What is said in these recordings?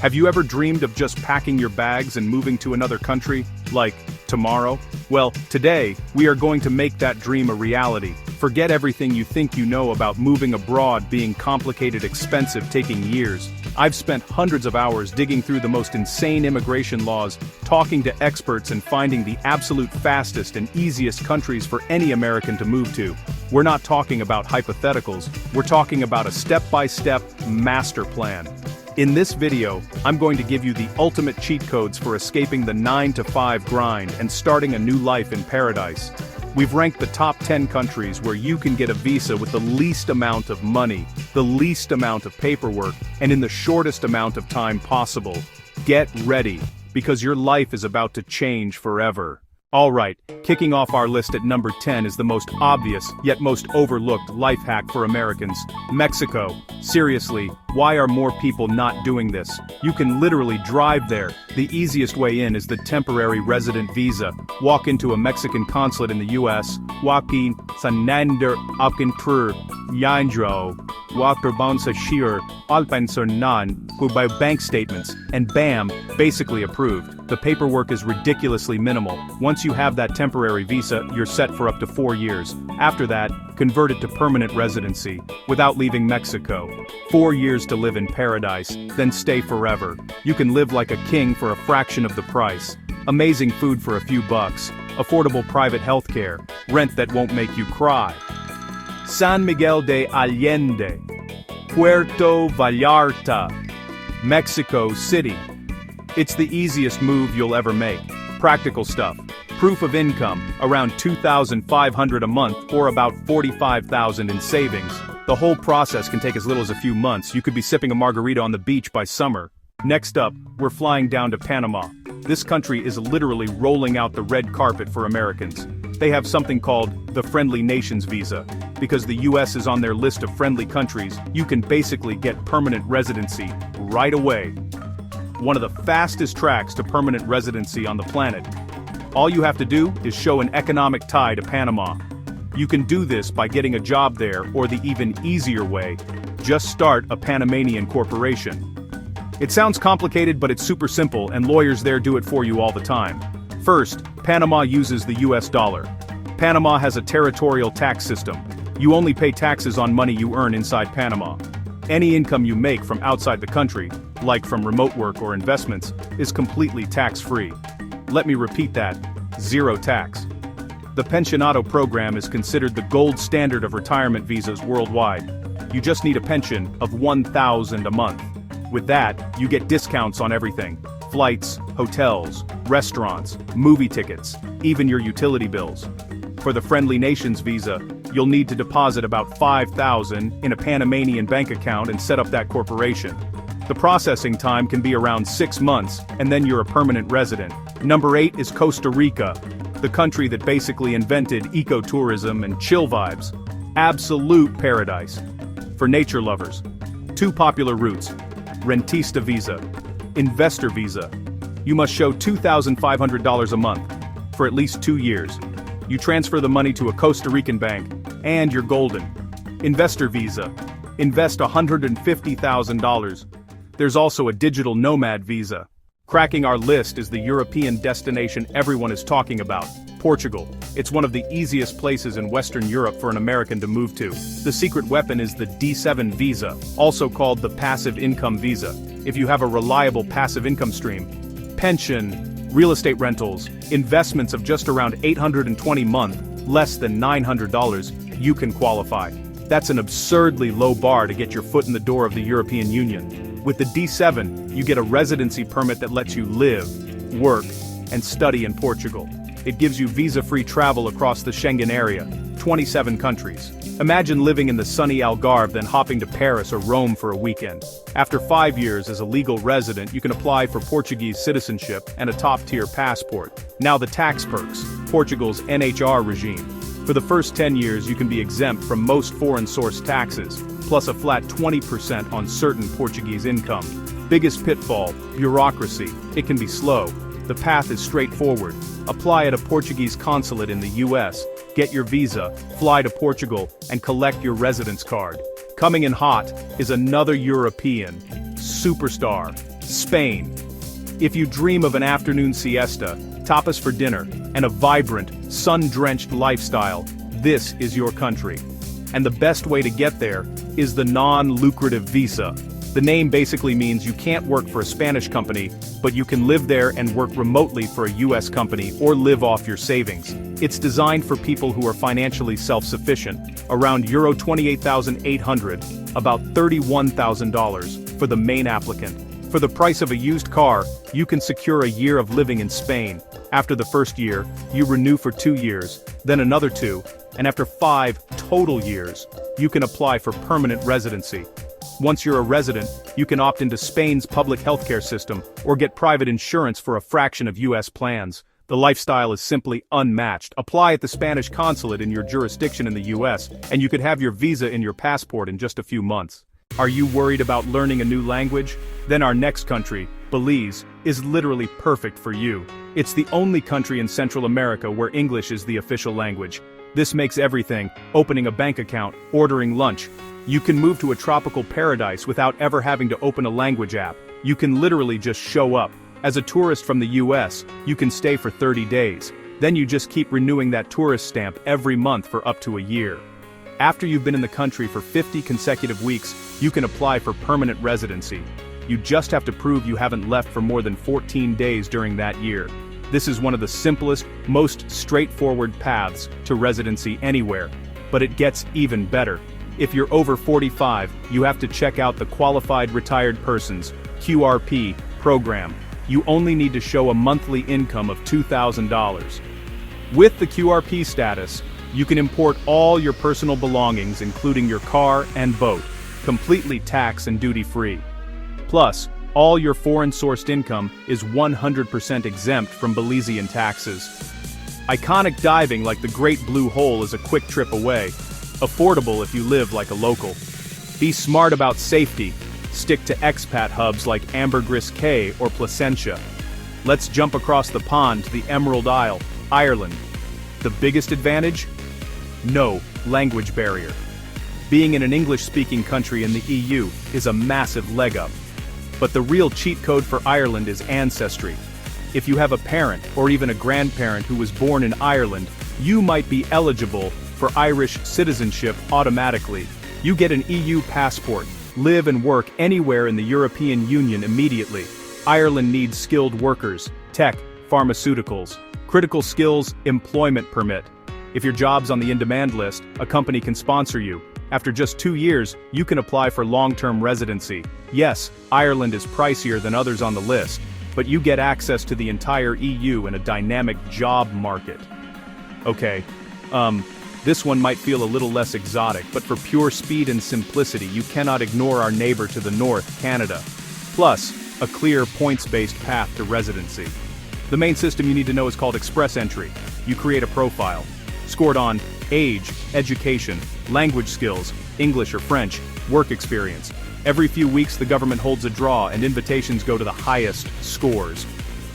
Have you ever dreamed of just packing your bags and moving to another country, like tomorrow? Well, today, we are going to make that dream a reality. Forget everything you think you know about moving abroad being complicated, expensive, taking years. I've spent hundreds of hours digging through the most insane immigration laws, talking to experts and finding the absolute fastest and easiest countries for any American to move to. We're not talking about hypotheticals, we're talking about a step-by-step master plan. In this video, I'm going to give you the ultimate cheat codes for escaping the 9-to-5 grind and starting a new life in paradise. We've ranked the top 10 countries where you can get a visa with the least amount of money, the least amount of paperwork, and in the shortest amount of time possible. Get ready, because your life is about to change forever. Alright, kicking off our list at number 10 is the most obvious, yet most overlooked life hack for Americans: Mexico. Seriously, why are more people not doing this? You can literally drive there. The easiest way in is the temporary resident visa. Walk into a Mexican consulate in the US, Joaquin Sanander Alcantur Yandro, Walker sa Shir, Alpansonan, who buy bank statements, and bam, basically approved. The paperwork is ridiculously minimal. Once you have that temporary visa, you're set for up to 4 years. After that, convert it to permanent residency, without leaving Mexico. 4 years to live in paradise, then stay forever. You can live like a king for a fraction of the price. Amazing food for a few bucks, affordable private healthcare, rent that won't make you cry. San Miguel de Allende, Puerto Vallarta, Mexico City. It's the easiest move you'll ever make. Practical stuff. Proof of income, around $2,500 a month or about $45,000 in savings. The whole process can take as little as a few months. You could be sipping a margarita on the beach by summer. Next up, we're flying down to Panama. This country is literally rolling out the red carpet for Americans. They have something called the Friendly Nations Visa. Because the US is on their list of friendly countries, you can basically get permanent residency right away. One of the fastest tracks to permanent residency on the planet. All you have to do is show an economic tie to Panama. You can do this by getting a job there, or the even easier way, just start a Panamanian corporation. It sounds complicated, but it's super simple, and lawyers there do it for you all the time. First, Panama uses the US dollar. Panama has a territorial tax system. You only pay taxes on money you earn inside Panama. Any income you make from outside the country, like from remote work or investments, is completely tax-free. Let me repeat that: zero tax. The Pensionado program is considered the gold standard of retirement visas worldwide. You just need a pension of $1,000 a month. With that, you get discounts on everything: flights, hotels, restaurants, movie tickets, even your utility bills. For the Friendly Nations visa, you'll need to deposit about $5,000 in a Panamanian bank account and set up that corporation. The processing time can be around 6 months, and then you're a permanent resident. Number 8 is Costa Rica, the country that basically invented ecotourism and chill vibes. Absolute paradise. For nature lovers. 2 popular routes: Rentista visa, Investor visa. You must show $2,500 a month, for at least 2 years. You transfer the money to a Costa Rican bank, and you're golden. Investor visa. Invest $150,000. There's also a digital nomad visa. Cracking our list is the European destination everyone is talking about: Portugal. It's one of the easiest places in Western Europe for an American to move to. The secret weapon is the D7 visa, also called the passive income visa. If you have a reliable passive income stream, pension, real estate rentals, investments of just around $820 a month, less than $900, you can qualify. That's an absurdly low bar to get your foot in the door of the European Union. With the D7, you get a residency permit that lets you live, work, and study in Portugal. It gives you visa-free travel across the Schengen area, 27 countries. Imagine living in the sunny Algarve then hopping to Paris or Rome for a weekend. After 5 years as a legal resident, you can apply for Portuguese citizenship and a top-tier passport. Now the tax perks: Portugal's NHR regime. For the first 10 years you can be exempt from most foreign-source taxes, plus a flat 20% on certain Portuguese income. Biggest pitfall: bureaucracy. It can be slow. The path is straightforward. Apply at a Portuguese consulate in the US, get your visa, fly to Portugal, and collect your residence card. Coming in hot is another European superstar: Spain. If you dream of an afternoon siesta, tapas for dinner, and a vibrant, sun-drenched lifestyle, this is your country. And the best way to get there is the non-lucrative visa. The name basically means you can't work for a Spanish company, but you can live there and work remotely for a US company or live off your savings. It's designed for people who are financially self-sufficient, around Euro 28,800, about $31,000 for the main applicant. For the price of a used car, you can secure a year of living in Spain. After the first year, you renew for 2 years, then another 2, and after 5 total years, you can apply for permanent residency. Once you're a resident, you can opt into Spain's public healthcare system or get private insurance for a fraction of US plans. The lifestyle is simply unmatched. Apply at the Spanish consulate in your jurisdiction in the US, and you could have your visa in your passport in just a few months. Are you worried about learning a new language? Then our next country, Belize, is literally perfect for you. It's the only country in Central America where English is the official language. This makes everything, opening a bank account, ordering lunch. You can move to a tropical paradise without ever having to open a language app. You can literally just show up. As a tourist from the US, you can stay for 30 days. Then you just keep renewing that tourist stamp every month for up to a year. After you've been in the country for 50 consecutive weeks, you can apply for permanent residency. You just have to prove you haven't left for more than 14 days during that year. This is one of the simplest, most straightforward paths to residency anywhere. But it gets even better. If you're over 45, you have to check out the Qualified Retired Persons, QRP, program. You only need to show a monthly income of $2,000. With the QRP status, you can import all your personal belongings including your car and boat, completely tax and duty-free. Plus, all your foreign-sourced income is 100% exempt from Belizean taxes. Iconic diving like the Great Blue Hole is a quick trip away, affordable if you live like a local. Be smart about safety. Stick to expat hubs like Ambergris Caye or Placentia. Let's jump across the pond to the Emerald Isle, Ireland. The biggest advantage? No language barrier. Being in an English-speaking country in the EU is a massive leg up. But the real cheat code for Ireland is ancestry. If you have a parent or even a grandparent who was born in Ireland, you might be eligible for Irish citizenship automatically. You get an EU passport, live and work anywhere in the European Union immediately. Ireland needs skilled workers, tech, pharmaceuticals, critical skills, employment permit. If your job's on the in-demand list, a company can sponsor you. After just 2 years, you can apply for long-term residency. Yes, Ireland is pricier than others on the list, but you get access to the entire EU and a dynamic job market. Okay, this one might feel a little less exotic, but for pure speed and simplicity, you cannot ignore our neighbor to the north, Canada. Plus, a clear points-based path to residency. The main system you need to know is called Express Entry. You create a profile, scored on age, education, language skills, English or French, work experience. Every few weeks the government holds a draw and invitations go to the highest scores.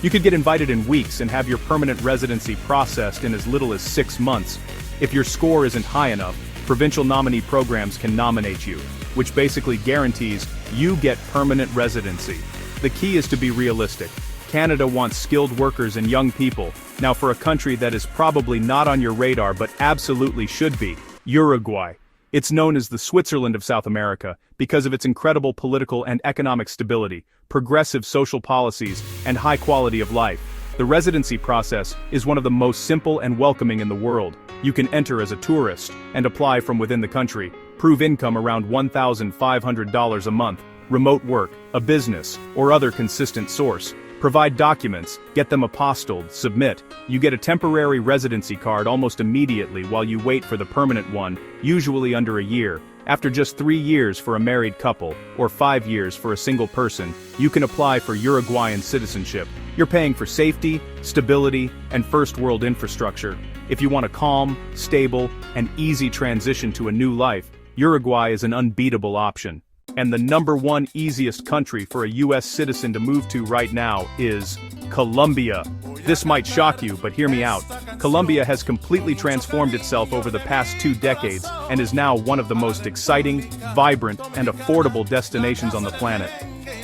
You could get invited in weeks and have your permanent residency processed in as little as 6 months. If your score isn't high enough, provincial nominee programs can nominate you, which basically guarantees you get permanent residency. The key is to be realistic. Canada wants skilled workers and young people. Now for a country that is probably not on your radar but absolutely should be, Uruguay. It's known as the Switzerland of South America because of its incredible political and economic stability, progressive social policies, and high quality of life. The residency process is one of the most simple and welcoming in the world. You can enter as a tourist and apply from within the country, prove income around $1,500 a month, remote work, a business, or other consistent source. Provide documents, get them apostilled, submit. You get a temporary residency card almost immediately while you wait for the permanent one, usually under a year. After just 3 years for a married couple, or 5 years for a single person, you can apply for Uruguayan citizenship. You're paying for safety, stability, and first world infrastructure. If you want a calm, stable, and easy transition to a new life, Uruguay is an unbeatable option. And the #1 easiest country for a US citizen to move to right now is Colombia. This might shock you, but hear me out. Colombia has completely transformed itself over the past 2 decades and is now one of the most exciting, vibrant, and affordable destinations on the planet.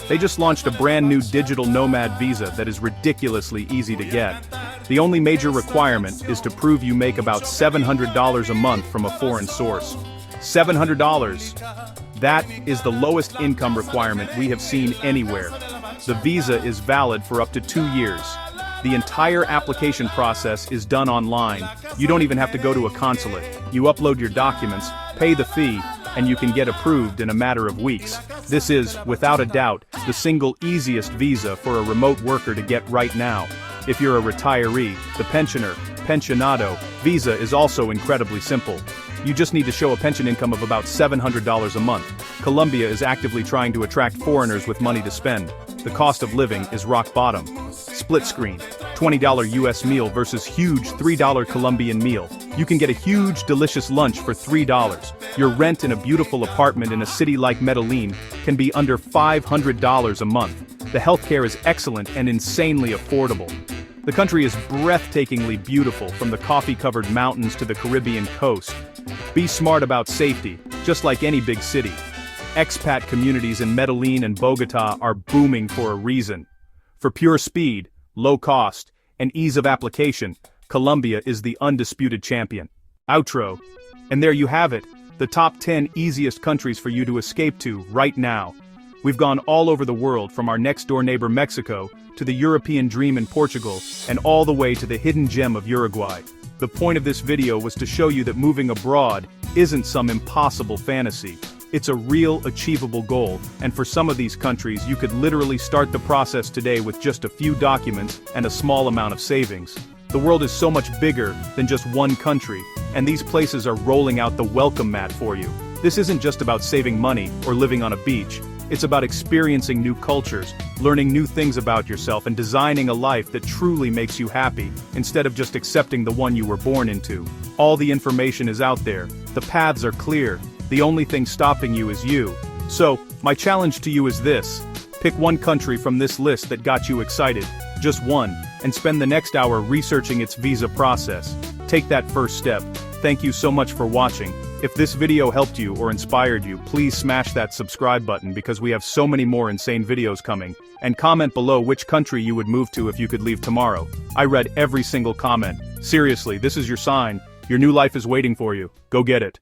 They just launched a brand new digital nomad visa that is ridiculously easy to get. The only major requirement is to prove you make about $700 a month from a foreign source. $700. That is the lowest income requirement we have seen anywhere. The visa is valid for up to 2 years. The entire application process is done online. You don't even have to go to a consulate. You upload your documents, pay the fee, and you can get approved in a matter of weeks. This is, without a doubt, the single easiest visa for a remote worker to get right now. If you're a retiree, the pensioner, pensionado, visa is also incredibly simple. You just need to show a pension income of about $700 a month. Colombia is actively trying to attract foreigners with money to spend. The cost of living is rock bottom. Split screen, $20 US meal versus huge $3 Colombian meal. You can get a huge delicious lunch for $3. Your rent in a beautiful apartment in a city like Medellin can be under $500 a month. The healthcare is excellent and insanely affordable. The country is breathtakingly beautiful, from the coffee-covered mountains to the Caribbean coast. Be smart about safety, just like any big city. Expat communities in Medellin and Bogota are booming for a reason. For pure speed, low cost, and ease of application, Colombia is the undisputed champion. Outro. And there you have it, the top 10 easiest countries for you to escape to right now. We've gone all over the world, from our next-door neighbor Mexico, to the European dream in Portugal, and all the way to the hidden gem of Uruguay. The point of this video was to show you that moving abroad isn't some impossible fantasy. It's a real, achievable goal, and for some of these countries you could literally start the process today with just a few documents and a small amount of savings. The world is so much bigger than just one country, and these places are rolling out the welcome mat for you. This isn't just about saving money or living on a beach. It's about experiencing new cultures, learning new things about yourself, and designing a life that truly makes you happy, instead of just accepting the one you were born into. All the information is out there. The paths are clear. The only thing stopping you is you. So, my challenge to you is this. Pick one country from this list that got you excited, just one, and spend the next hour researching its visa process. Take that first step. Thank you so much for watching. If this video helped you or inspired you, please smash that subscribe button, because we have so many more insane videos coming. And comment below which country you would move to if you could leave tomorrow. I read every single comment. Seriously, this is your sign. Your new life is waiting for you. Go get it.